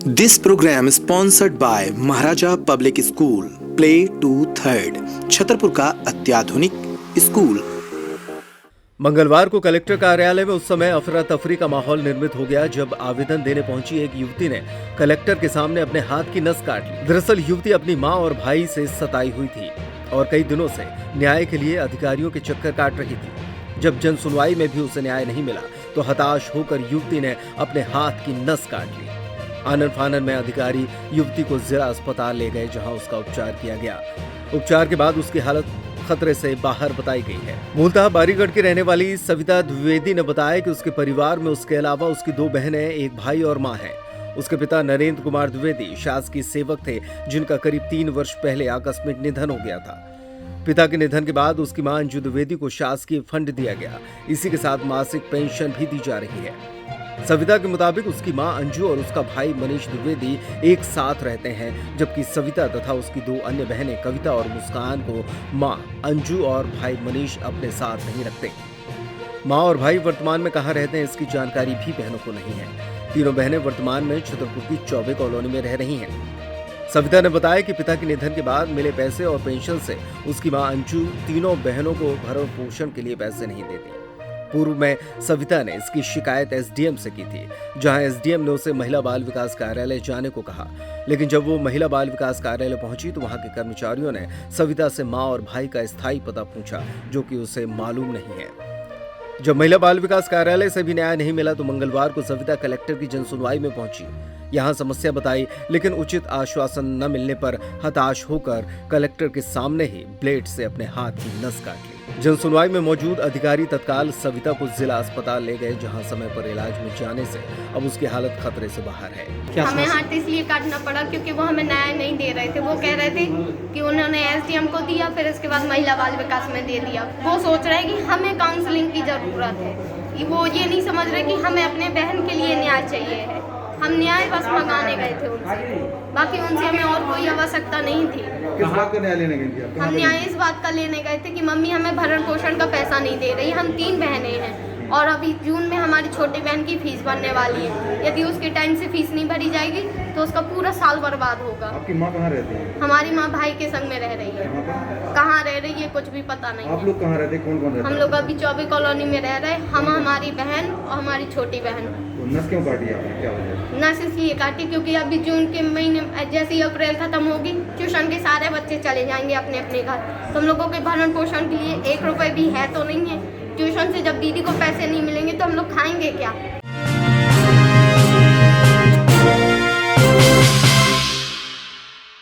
This program is sponsored by Maharaja public school play to third, Chhatarpur का अत्याधुनिक school. मंगलवार को कलेक्टर कार्यालय में उस समय अफरा तफरी का माहौल निर्मित हो गया जब आवेदन देने पहुंची एक युवती ने कलेक्टर के सामने अपने हाथ की नस काट ली। दरअसल युवती अपनी मां और भाई से सताई हुई थी और कई दिनों से न्याय के लिए अधिकारियों के चक्कर काट रही थी। जब जन सुनवाई में भी उसे न्याय नहीं मिला तो हताश होकर युवती ने अपने हाथ की नस काट ली। आनन फानन में अधिकारी युवती को जिला अस्पताल ले गए जहां उसका उपचार किया गया। उपचार के बाद उसकी हालत खतरे से बाहर बताई गई है। मूलतः बारीगढ़ की रहने वाली सविता द्विवेदी ने बताया कि उसके परिवार में उसके अलावा उसकी 2 बहनें, एक भाई और मां है। उसके पिता नरेंद्र कुमार द्विवेदी शासकीय सेवक थे जिनका करीब 3 वर्ष पहले आकस्मिक निधन हो गया था। पिता के निधन के बाद उसकी मां अंजू द्विवेदी को शासकीय फंड दिया गया। इसी के साथ मासिक पेंशन भी दी जा रही है। सविता के मुताबिक उसकी मां अंजू और उसका भाई मनीष द्विवेदी एक साथ रहते हैं, जबकि सविता तथा उसकी 2 अन्य बहनें कविता और मुस्कान को मां अंजू और भाई मनीष अपने साथ नहीं रखते। मां और भाई वर्तमान में कहां रहते हैं इसकी जानकारी भी बहनों को नहीं है। तीनों बहनें वर्तमान में छतरपुर की चौबे कॉलोनी में रह रही हैं। सविता ने बताया कि पिता के निधन के बाद मिले पैसे और पेंशन से उसकी मां अंजू तीनों बहनों को भरण पोषण के लिए पैसे नहीं देती। पूर्व में सविता ने इसकी शिकायत एसडीएम से की थी, जहां एसडीएम ने उसे महिला बाल विकास कार्यालय जाने को कहा। लेकिन जब वो महिला बाल विकास कार्यालय पहुंची तो वहां के कर्मचारियों ने सविता से मां और भाई का स्थायी पता पूछा, जो कि उसे मालूम नहीं है। जब महिला बाल विकास कार्यालय से भी न्याय नहीं मिला तो मंगलवार को सविता कलेक्टर की जनसुनवाई में पहुंची। यहां समस्या बताई, लेकिन उचित आश्वासन न मिलने पर हताश होकर कलेक्टर के सामने ही ब्लेड से अपने हाथ की नस काट ली। जनसुनवाई में मौजूद अधिकारी तत्काल सविता को जिला अस्पताल ले गए, जहां समय पर इलाज में जाने से अब उसकी हालत खतरे से बाहर है। हमें हाथ इसलिए काटना पड़ा क्योंकि वो हमें न्याय नहीं दे रहे थे। वो कह रहे थे कि उन्होंने एसडीएम को दिया, फिर इसके बाद महिला बाल विकास में दे दिया। वो सोच रहे हैं कि हमें काउंसलिंग की जरूरत है। वो ये नहीं समझ रहे कि हमें अपने बहन के लिए न्याय चाहिए है। हम न्याय बस मंगाने गए थे उनसे, बाकी उनसे हमें और कोई आवश्यकता नहीं थी। किस बात का न्याय लेने गए थे? हम न्याय इस बात का लेने गए थे कि मम्मी हमें भरण पोषण का पैसा नहीं दे रही। हम 3 बहनें हैं और अभी जून में हमारी छोटी बहन की फीस भरने वाली है। यदि उसके टाइम से फीस नहीं भरी जाएगी तो उसका पूरा साल बर्बाद होगा। आपकी माँ कहाँ रहती है? हमारी माँ भाई के संग में रह रही है। कहाँ रह रही है कुछ भी पता नहीं। आप लोग कहाँ रहते? कौन कौन रहते? हम लोग अभी चौबे कॉलोनी में रह रहे। हम, हमारी बहन और हमारी छोटी बहन। नस क्यों काटी आपने? क्या वजह? नस इसलिए काटी क्योंकि अभी जून के महीने जैसे ही अप्रैल खत्म होगी, ट्यूशन के सारे बच्चे चले जाएंगे अपने अपने घर। तो हम लोगों के भरण पोषण के लिए 1 रुपए भी है तो नहीं है। ट्यूशन से जब दीदी को पैसे नहीं मिलेंगे तो हम लोग खाएंगे क्या?